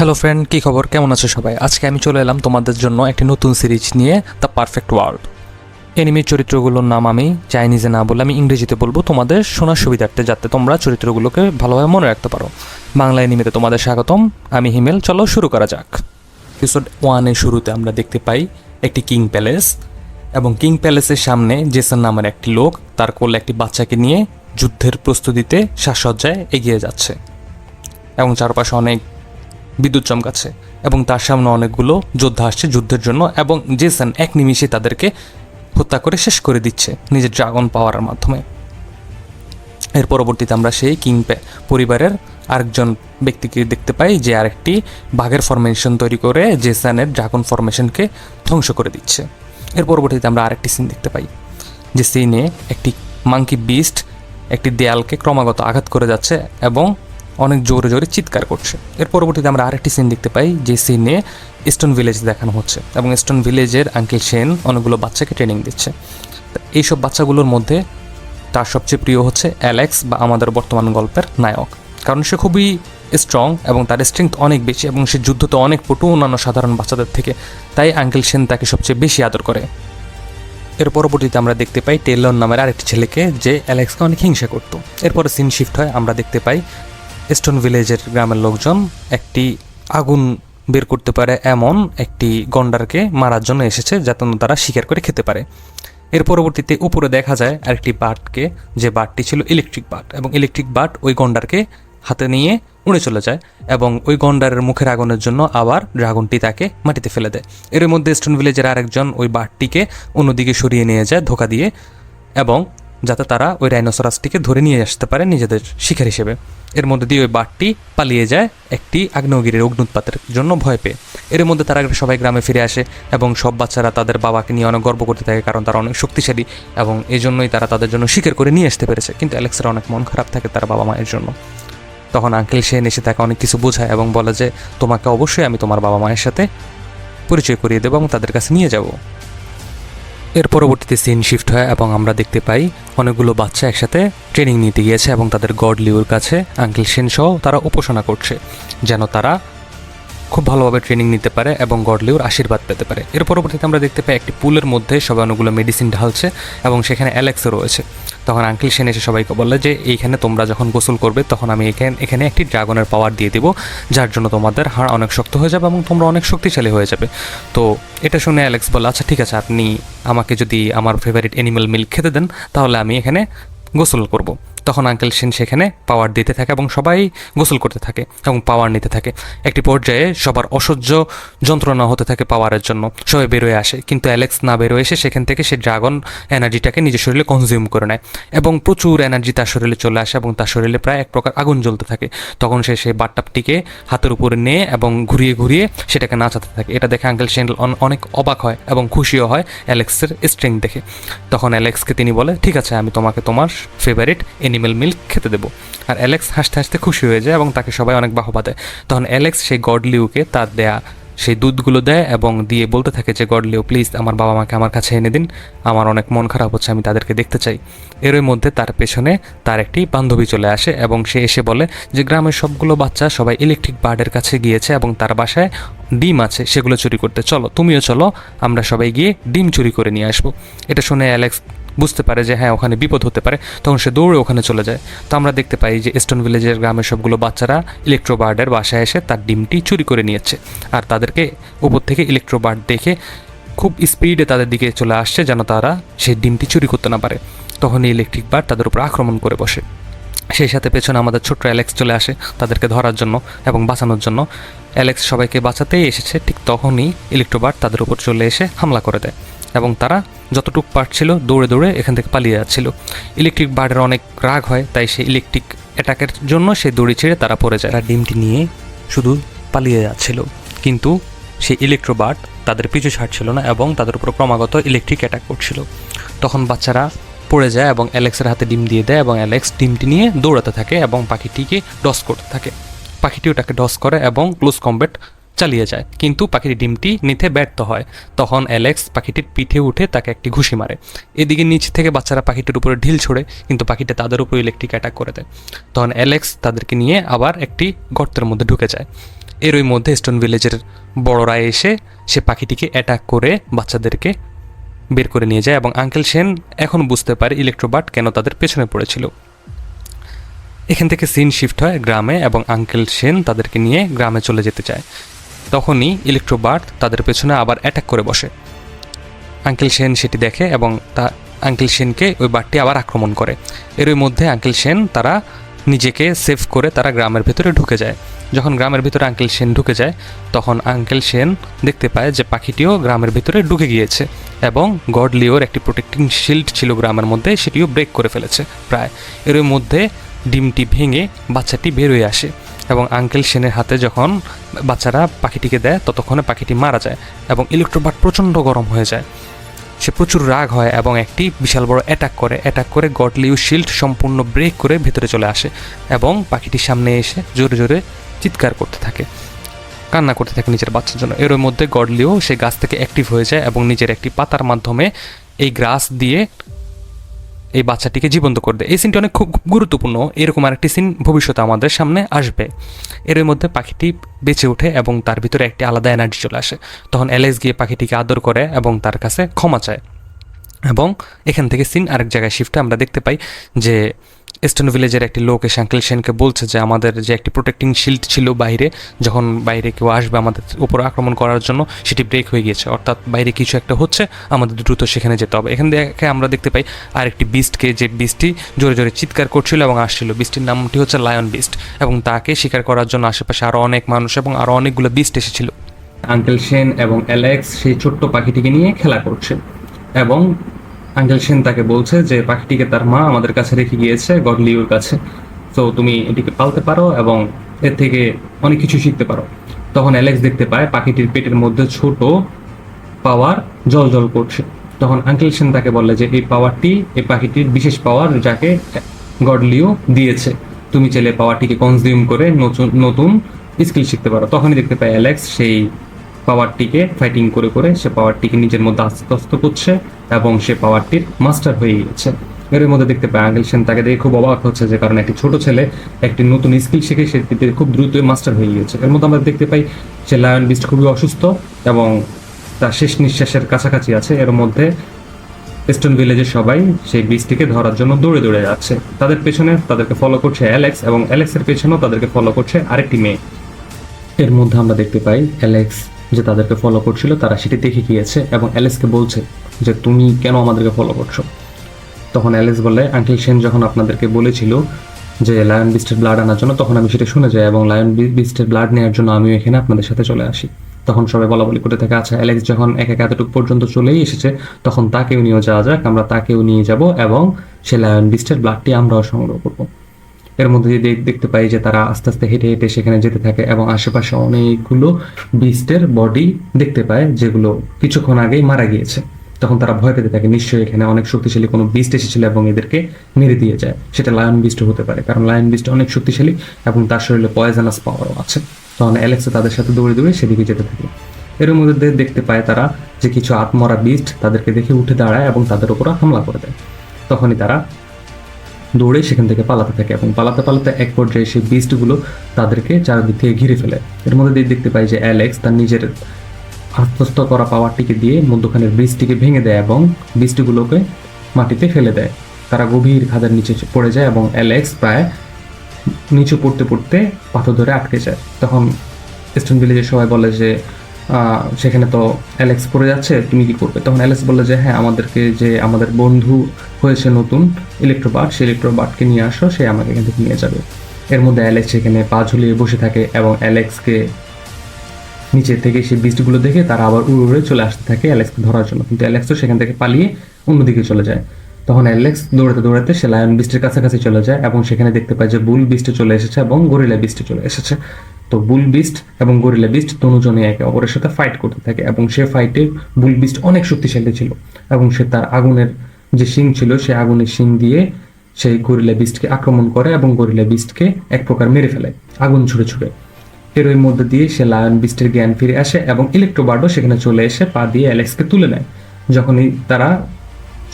Hello friend, কী খবর? কেমন আছো সবাই? আজকে আমি চলে এলাম তোমাদের জন্য একটি নতুন সিরিজ নিয়ে, দ্য পারফেক্ট ওয়ার্ল্ড। এনিমির চরিত্রগুলোর নাম আমি চাইনিজে না বলে আমি ইংরেজিতে বলবো তোমাদের শোনার সুবিধার্থে, যাতে তোমরা চরিত্রগুলোকে ভালোভাবে মনে রাখতে পারো। বাংলা এনিমিতে তোমাদের স্বাগতম, আমি হিমেল। চলো শুরু করা যাক। এপিসোড 1-এর শুরুতে আমরা দেখতে পাই একটি কিং প্যালেস, এবং কিং প্যালেসের সামনে জেসন নামের একটি লোক তার কোলে একটি বাচ্চাকে নিয়ে যুদ্ধের প্রস্তুতিতে সাজসজ্জায় এগিয়ে যাচ্ছে, এবং চারপাশে অনেক বিদ্যুৎ চমকাচ্ছে, এবং তার সামনে অনেকগুলো যোদ্ধা আসছে যুদ্ধের জন্য, এবং জেসন এক নিমিষে তাদেরকে হত্যা করে শেষ করে দিচ্ছে নিজের ড্রাগন পাওয়ারের মাধ্যমে। এর পরবর্তীতে আমরা সেই পরিবারের আরেকজন ব্যক্তিকে দেখতে পাই, যে আরেকটি বাঘের ফরমেশন তৈরি করে জেসনের ড্রাগন ফরমেশনকে ধ্বংস করে দিচ্ছে। এর পরবর্তীতে আমরা আরেকটি সিন দেখতে পাই, যে সিনে একটি মাঙ্কি বিস্ট একটি দেয়ালকে ক্রমাগত আঘাত করে যাচ্ছে এবং অনেক জোরে জোরে চিৎকার করছে। এর পরবর্তীতে আমরা আরেকটি সিন দেখতে পাই, যে সিনে স্টোন ভিলেজ দেখানো হচ্ছে, এবং স্টোন ভিলেজের আঙ্কেল শেন অনেকগুলো বাচ্চাকে ট্রেনিং দিচ্ছে। এইসব বাচ্চাগুলোর মধ্যে তার সবচেয়ে প্রিয় হচ্ছে অ্যালেক্স, বা আমাদের বর্তমান গল্পের নায়ক, কারণ সে খুবই স্ট্রং এবং তার স্ট্রেংথ অনেক বেশি, এবং সে যুদ্ধতে অনেক পটু অন্যান্য সাধারণ বাচ্চাদের থেকে। তাই আঙ্কেল শেন তাকে সবচেয়ে বেশি আদর করে। এর পরবর্তীতে আমরা দেখতে পাই টেলর নামের আরেকটি ছেলেকে, যে অ্যালেক্সকে অনেক হিংসা করতো। এরপরে সিন শিফট হয়, আমরা দেখতে পাই স্টোন ভিলেজের গ্রামের লোকজন একটি আগুন বের করতে পারে এমন একটি গন্ডারকে মারার জন্য এসেছে, যাতে তারা শিকার করে খেতে পারে। এর পরবর্তীতে উপরে দেখা যায় আরেকটি বার্ডকে, যে বার্ডটি ছিল ইলেকট্রিক বার্ড, এবং ইলেকট্রিক বার্ড ওই গন্ডারকে হাতে নিয়ে উড়ে চলে যায়, এবং ওই গন্ডারের মুখের আগুনের জন্য আবার ড্রাগনটি তাকে মাটিতে ফেলে দেয়। এর মধ্যে স্টোন ভিলেজের আরেকজন ওই বার্ডটিকে অন্যদিকে সরিয়ে নিয়ে যায় ধোঁকা দিয়ে, এবং যাতে তারা ওই ডাইনোসরাসটিকে ধরে নিয়ে আসতে পারে নিজেদের শিকার হিসেবে। এর মধ্যে দিয়ে ওই বাঘটি পালিয়ে যায় একটি আগ্নেয়গিরির অগ্নুৎপাতের জন্য ভয় পেয়ে। এর মধ্যে তারা সবাই গ্রামে ফিরে আসে, এবং সব বাচ্চারা তাদের বাবাকে নিয়ে অনেক গর্ব করতে থাকে, কারণ তারা অনেক শক্তিশালী, এবং এই জন্যই তারা তাদের জন্য শিকার করে নিয়ে আসতে পেরেছে। কিন্তু অ্যালেক্সের অনেক মন খারাপ থাকে তার বাবা মায়ের জন্য। তখন আঙ্কেল শেন এসে তাকে অনেক কিছু বোঝায় এবং বলে যে তোমাকে অবশ্যই আমি তোমার বাবা মায়ের সাথে পরিচয় করিয়ে দেবো এবং তাদের কাছে নিয়ে যাব। এর পরবর্তীতে সিন শিফট হয়, এবং আমরা দেখতে পাই অনেকগুলো বাচ্চা একসাথে ট্রেনিং নিতে গিয়েছে, এবং তাদের গড লিউর কাছে আঙ্কেল সেন সহ তারা উপাসনা করছে, যেন তারা খুব ভালোভাবে ট্রেনিং নিতে পারে এবং গড লিউর আশীর্বাদ পেতে পারে। এর পরবর্তীতে আমরা দেখতে পাই একটি পুলের মধ্যে সবাই অনেকগুলো মেডিসিন ঢালছে, এবং সেখানে অ্যালেক্সও রয়েছে। তখন আঙ্কেল সেন এসে সবাইকে বললে যে এইখানে তোমরা যখন গোসল করবে তখন আমি এখানে একটি ড্রাগনের পাওয়ার দিয়ে দেবো, যার জন্য তোমাদের হাড় অনেক শক্ত হয়ে যাবে এবং তোমরা অনেক শক্তিশালী হয়ে যাবে। তো এটা শুনে অ্যালেক্স বলে, আচ্ছা ঠিক আছে, আপনি আমাকে যদি আমার ফেভারিট অ্যানিমাল মিল্ক খেতে দেন তাহলে আমি এখানে গোসল করব। তখন আঙ্কেল সেন সেখানে পাওয়ার দিতে থাকে, এবং সবাই গোসল করতে থাকে এবং পাওয়ার নিতে থাকে। একটি পর্যায়ে সবার অসহ্য যন্ত্রণা হতে থাকে পাওয়ারের জন্য, সবাই বেরোয় আসে, কিন্তু অ্যালেক্স না বেরোয় এসে সেখান থেকে সে ড্রাগন এনার্জিটাকে নিজের শরীরে কনজিউম করে নেয়, এবং প্রচুর এনার্জি তার শরীরে চলে আসে, এবং তার শরীরে প্রায় এক প্রকার আগুন জ্বলতে থাকে। তখন সে সেই বাথটাবটিকে হাতের উপরে নিয়ে এবং ঘুরিয়ে ঘুরিয়ে সেটাকে নাচাতে থাকে। এটা দেখে আঙ্কেল সেন অনেক অবাক হয় এবং খুশিও হয় অ্যালেক্সের স্ট্রেংথ দেখে। তখন অ্যালেক্সকে তিনি বলে, ঠিক আছে, আমি তোমাকে তোমার ফেভারিট অ্যানিমেল মিল্ক খেতে দেবো। আর অ্যালেক্স হাসতে হাসতে খুশি হয়ে যায়, এবং তাকে সবাই অনেক বাহবা দেয়। তখন অ্যালেক্স সেই গড লিউকে তার দেয়া সেই দুধগুলো দেয়, এবং দিয়ে বলতে থাকে যে গড লিউ প্লিজ আমার বাবা মাকে আমার কাছে এনে দিন, আমার অনেক মন খারাপ হচ্ছে, আমি তাদেরকে দেখতে চাই। এর মধ্যে তার পেছনে তার একটি বান্ধবী চলে আসে, এবং সে এসে বলে যে গ্রামের সবগুলো বাচ্চা সবাই ইলেকট্রিক বার্ডের কাছে গিয়েছে, এবং তার বাসায় ডিম আছে, সেগুলো চুরি করতে, চলো তুমিও চলো, আমরা সবাই গিয়ে ডিম চুরি করে নিয়ে আসবো। এটা শুনে অ্যালেক্স বুঝতে পারে যে হ্যাঁ, ওখানে বিপদ হতে পারে, তখন সে দৌড়ে ওখানে চলে যায়। তো আমরা দেখতে পাই যে স্টোন ভিলেজের গ্রামের সবগুলো বাচ্চারা ইলেকট্রোবার্ডের বাসায় এসে তার ডিমটি চুরি করে নিয়েছে, আর তাদেরকে উপর থেকে ইলেকট্রোবার্ড দেখে খুব স্পিডে তাদের দিকে চলে আসছে, যেন তারা সেই ডিমটি চুরি করতে না পারে। তখন এই ইলেকট্রিক বার্ড তাদের উপর আক্রমণ করে বসে। সেই সাথে পেছনে আমাদের ছোট্ট অ্যালেক্স চলে আসে তাদেরকে ধরার জন্য এবং বাঁচানোর জন্য। অ্যালেক্স সবাইকে বাঁচাতেই এসেছে, ঠিক তখনই ইলেকট্রোবার্ড তাদের উপর চলে এসে হামলা করে দেয়, এবং তারা যতটুকু পারছিল দৌড়ে দৌড়ে এখান থেকে পালিয়ে যাচ্ছিল। ইলেকট্রিক বার্ডের অনেক রাগ হয়, তাই সেই ইলেকট্রিক অ্যাটাকের জন্য সেই দড়ি ছেড়ে তারা পড়ে যায়। তারা ডিমটি নিয়ে শুধু পালিয়ে যাচ্ছিল, কিন্তু সেই ইলেকট্রোবার্ড তাদের পিছু ছাড়ছিল না, এবং তাদের উপর ক্রমাগত ইলেকট্রিক অ্যাটাক করছিল। তখন বাচ্চারা পড়ে যায় এবং অ্যালেক্সের হাতে ডিম দিয়ে দেয়, এবং অ্যালেক্স ডিমটি নিয়ে দৌড়াতে থাকে এবং পাখিটিকে ডস করতে থাকে। পাখিটিও তাকে ডস করে এবং ক্লোজ কমব্যাট চালিয়ে যায়, কিন্তু পাখিটি ডিমটি নিতে ব্যর্থ হয়। তখন অ্যালেক্স পাখিটির পিঠে উঠে তাকে একটি ঘুষি মারে। এদিকে নিচ থেকে বাচ্চারা পাখিটির উপরে ঢিল ছোড়ে, কিন্তু পাখিটা তাদের উপর ইলেকট্রিক অ্যাটাক করে দেয়। তখন অ্যালেক্স তাদেরকে নিয়ে আবার একটি গর্তের মধ্যে ঢুকে যায়। এরই মধ্যে স্টোন ভিলেজের বড়রা এসে সে পাখিটিকে অ্যাটাক করে বাচ্চাদেরকে বের করে নিয়ে যায় এবং আঙ্কেল সেন এখন বুঝতে পারে ইলেকট্রোবার্ট কেন তাদের পেছনে পড়েছিল। এখান থেকে সিন শিফট হয় গ্রামে এবং আঙ্কেল সেন তাদেরকে নিয়ে গ্রামে চলে যেতে চায়। তখনই ইলেকট্রোবার্ট তাদের পেছনে আবার অ্যাটাক করে বসে। আঙ্কেল সেন সেটি দেখে এবং আঙ্কেল সেনকে ওই বার্ডটি আবার আক্রমণ করে। এরই মধ্যে আঙ্কেল সেন তারা নিজেকে সেভ করে তারা গ্রামের ভেতরে ঢুকে যায়। যখন গ্রামের ভিতরে আঙ্কেল সেন ঢুকে যায় তখন আঙ্কেল সেন দেখতে পায় যে পাখিটিও গ্রামের ভিতরে ঢুকে গিয়েছে এবং গড লিওর একটি প্রোটেক্টিং শিল্ড ছিল গ্রামের মধ্যে, সেটিও ব্রেক করে ফেলেছে প্রায়। এর মধ্যে ডিমটি ভেঙে বাচ্চাটি বের হয়ে আসে এবং আঙ্কেল সেনের হাতে যখন বাচ্চারা পাখিটিকে দেয় ততক্ষণে পাখিটি মারা যায় এবং ইলেকট্রোবার্ট প্রচণ্ড গরম হয়ে যায়। সে প্রচুর রাগ হয় এবং একটি বিশাল বড় অ্যাটাক করে গড লিও শিল্ড সম্পূর্ণ ব্রেক করে ভেতরে চলে আসে এবং পাখিটির সামনে এসে জোরে জোরে চিৎকার করতে থাকে, কান্না করতে থাকে নিজের বাচ্চার জন্য। এর মধ্যে গড লিও সে গাছ থেকে অ্যাক্টিভ হয়ে যায় এবং নিজের একটি পাতার মাধ্যমে এই গ্রাস দিয়ে এই বাচ্চাটিকে জীবন্ত করে দেয়। এই সিনটি অনেক খুব গুরুত্বপূর্ণ। এরকম আরেকটি সিন ভবিষ্যতে আমাদের সামনে আসবে। এর মধ্যে পাখিটি বেঁচে ওঠে এবং তার ভিতরে একটি আলাদা এনার্জি চলে আসে। তখন অ্যালেক্স গিয়ে পাখিটিকে আদর করে এবং তার কাছে ক্ষমা চায় এবং এখান থেকে সিন আরেক জায়গায় শিফটে আমরা দেখতে পাই যে স্টোন ভিলেজের একটি লোক এসে আঙ্কেল সেনকে বলছে যে আমাদের যে একটি প্রোটেক্টিং শিল্ড ছিল বাইরে, যখন বাইরে কেউ আসবে আমাদের উপর আক্রমণ করার জন্য সেটি ব্রেক হয়ে গিয়েছে, অর্থাৎ বাইরে কিছু একটা হচ্ছে, আমাদের দ্রুত সেখানে যেতে হবে। এখান থেকে আমরা দেখতে পাই আরেকটি বিস্টকে, যে বিস্টটি জোরে জোরে চিৎকার করছিল এবং আসছিল। বিস্টটির নামটি হচ্ছে লায়ন বিস্ট এবং তাকে শিকার করার জন্য আশেপাশে আরও অনেক মানুষ এবং আরও অনেকগুলো বিস্ট এসেছিল। আঙ্কেল সেন এবং অ্যালেক্স সেই ছোট্ট পাখিটিকে নিয়ে খেলা করছে এবং আঙ্কেল সেন তাকে বলছে যে পাখিটিকে তার মা আমাদের কাছে রেখে গিয়েছে গড লিওর কাছে, তো তুমি এটিকে পালতে পারো এবং এর থেকে অনেক কিছু শিখতে পারো। তখন অ্যালেক্স দেখতে পায় পাখিটির পেটের মধ্যে ছোট পাওয়ার জল জল করছে। তখন আঙ্কেল সেন তাকে বলে যে এই পাওয়ারটি এই পাখিটির বিশেষ পাওয়ার, যাকে গড লিও দিয়েছে, তুমি চাইলে পাওয়ারটিকে কনজিউম করে নতুন নতুন স্কিল শিখতে পারো। তখনই দেখতে পায় অ্যালেক্স সেই পাওয়ারটিকে ফাইটিং করে করে সে পাওয়ারটিকে নিজের মধ্যে আস্তে আস্তে করছে এবং সে পাওয়ারটির মাস্টার হয়ে গিয়েছে। এর মধ্যে দেখতে পায় আঙ্কেল সেন তাকে দেখে খুব অবাক হচ্ছে, যে কারণ একটি ছোট ছেলে একটি নতুন স্কিল শিখে সেটিতে খুব দ্রুত মাস্টার হয়ে গিয়েছে। এর মধ্যে আমরা দেখতে পাই সে লায়ন বিস্ট খুবই অসুস্থ এবং তার শেষ নিঃশ্বাসের কাছাকাছি আছে। এর মধ্যে স্টোন ভিলেজের সবাই সেই বিস্টটিকে ধরার জন্য দৌড়ে দৌড়ে যাচ্ছে। তাদের পেছনে তাদেরকে ফলো করছে অ্যালেক্স এবং অ্যালেক্সের পেছনেও তাদেরকে ফলো করছে আরেকটি মেয়ে। এর মধ্যে আমরা দেখতে পাই অ্যালেক্স যে তাদেরকে ফলো করছিল তারা সেটি দেখে গিয়েছে এবং অ্যালেক্সকে বলছে যে তুমি কেন আমাদেরকে ফলো করছো। তখন অ্যালেক্স বলে আঙ্কেল সেন যখন আপনাদেরকে বলেছিল যে লায়ন বিস্টের ব্লাড আনার জন্য, তখন আমি সেটা শুনে যাই এবং লায়ন বিস্টের ব্লাড নেওয়ার জন্য আমিও এখানে আপনাদের সাথে চলে আসি। তখন সবাই বলা বলি করতে থাকে, আচ্ছা অ্যালেক্স যখন একা এতটুকু পর্যন্ত চলেই এসেছে তখন তাকেও নিয়ে যাওয়া যাক, আমরা তাকেও নিয়ে যাব এবং সে লায়ন বিস্টের ব্লাডটি আমরাও সংগ্রহ করবো। এর মধ্যে দেখতে পাই যে তারা আস্তে আস্তে হেঁটে হেঁটে সেখানে যেতে থাকে এবং আশেপাশে অনেকগুলো বিস্টের বডি দেখতে পায় যেগুলো কিছুক্ষণ আগেই মারা গিয়েছে। তখন তারা ভয় পেতে থাকে, নিশ্চয়ই এখানে অনেক শক্তিশালী কোনো বিস্ট এসেছিল এবং এদেরকে মেরে দিয়ে যায়। সেটা লায়ন বিস্ট হতে পারে, কারণ লায়ন বিস্ট অনেক শক্তিশালী এবং তার শরীরে পয়জনাস পাওয়ারও আছে। তখন অ্যালেক্সা তাদের সাথে দৌড়ে দৌড়ে সেদিকে যেতে থাকে। এর মধ্যে দেখতে পায় তারা যে কিছু আত্মরা বিস্ট তাদেরকে দেখে উঠে দাঁড়ায় এবং তাদের উপর হামলা করে দেয়। তখনই তারা দৌড়ে সেখান থেকে পালাতে থাকে এবং পালাতে পালাতে এক পর্যায়ে সেই বিস্টগুলো তাদেরকে চারিদিক থেকে ঘিরে ফেলে। এর মধ্যে দেখতে পাই যে অ্যালেক্স তার নিজের আত্মস্থ করা পাওয়ারটিকে দিয়ে মধ্যখানের ব্রিজটিকে ভেঙে দেয় এবং বৃষ্টিগুলোকে মাটিতে ফেলে দেয়। তারা গভীর খাদের নিচে পড়ে যায় এবং অ্যালেক্স প্রায় নিচু পড়তে পড়তে পাথর ধরে আটকে যায়। তখন স্টোন ভিলেজের সবাই বলে যে সেখানে তো অ্যালেক্স পড়ে যাচ্ছে, তুমি কি করবে? তখন অ্যালেক্স বলে যে হ্যাঁ, আমাদেরকে যে আমাদের বন্ধু হয়েছে নতুন ইলেকট্রোবার্ট, সেই ইলেকট্রোবার্টকে নিয়ে আসো, সে আমাকে এখান থেকে নিয়ে যাবে। এর মধ্যে অ্যালেক্স সেখানে পা ঝুলিয়ে বসে থাকে এবং অ্যালেক্সকে নিচে থেকে সেই বীজগুলো দেখে তারা আবার উড়ে উড়ে চলে আসতে থাকে অ্যালেক্সকে ধরার জন্য, কিন্তু অ্যালেক্স তো সেখান থেকে পালিয়ে অন্যদিকে চলে যায়। তখন অ্যালেক্স দৌড়াতে দৌড়াতে সে লায়ন বিস্টের কাছাকাছি চলে যায় এবং সেখানে দেখতে পায় যে বুল বিস্টে চলে এসেছে এবং গরিলা বিস্টে চলে এসেছে। তো বুল বিস্ট এবং গরিলা বিস্ট দুজনে একে অপরের সাথে ফাইট করতে থাকে এবং সে ফাইটে বুল বিস্ট অনেক শক্তিশালী ছিল এবং সে তার আগুনের যে শিং ছিল সে আগুনের শিং দিয়ে সেই গরিলা বিস্টকে আক্রমণ করে এবং গরিলা বিস্টকে এক প্রকার মেরে ফেলে আগুন ছুড়ে ছুড়ে। এর ওই মধ্যে দিয়ে সে লায়ন বিস্টের জ্ঞান ফিরে আসে এবং ইলেকট্রোবার্ডও সেখানে চলে এসে পা দিয়ে অ্যালেক্সকে তুলে নেয়। যখনই তারা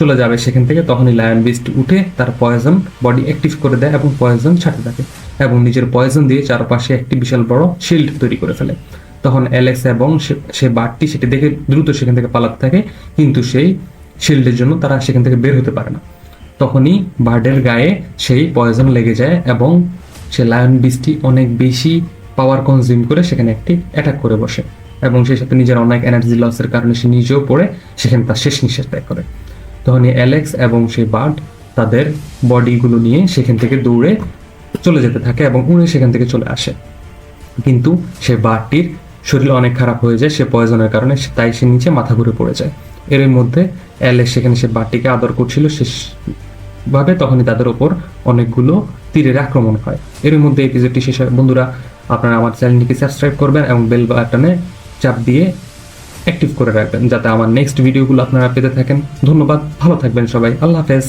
চলে যাবে সেখান থেকে তখনই লায়ন বিস্ট উঠে তার পয়জন বডি অ্যাক্টিভ করে দেয় এবং পয়জন ছাড়তে থাকে। এবং নিজের পয়জন দিয়ে চারপাশে একটি বিশাল বড় শিল্ড তৈরি করে ফেলে। তখন অ্যালেক্স এবং সে বাঘটি সেটি দেখে দ্রুত সেখান থেকে পালাতে থাকে, কিন্তু সেই শিল্ডের জন্য তারা সেখান থেকে বের হতে পারে না। তখনই বার্ডের গায়ে সেই পয়জন লেগে যায় এবং সে লায়ন বিস্টটি অনেক বেশি পাওয়ার কনজিউম করে সেখানে একটি অ্যাটাক করে বসে, এবং সেই সাথে নিজের অনেক এনার্জি লসের কারণে সে নিজেও পড়ে সেখানে তার শেষ নিঃশ্বাস ত্যাগ করে। তখনই অ্যালেক্স এবং সেই বার্ড তাদের বডিগুলো নিয়ে সেখান থেকে দৌড়ে চলে যেতে থাকে এবং উড়ে সেখান থেকে চলে আসে। কিন্তু সে বাঘটির শরীর অনেক খারাপ হয়ে যায় সে পয়জনের কারণে, তাই সে নিচে মাথা ঘুরে পড়ে যায়। এর মধ্যে অ্যালেক্স সেখানে সে বাঘটিকে আদর করছিল শেষভাবে, তখনই তাদের ওপর অনেকগুলো তীরের আক্রমণ হয়। এর মধ্যে এপিসোডটি শেষ হয়। বন্ধুরা, আপনারা আমার চ্যানেলটিকে সাবস্ক্রাইব করবেন এবং বেল বাটনে চাপ দিয়ে অ্যাক্টিভ করে রাখবেন যাতে আমার নেক্সট ভিডিওগুলো আপনারা পেতে থাকেন। ধন্যবাদ, ভালো থাকবেন সবাই, আল্লাহ হাফেজ।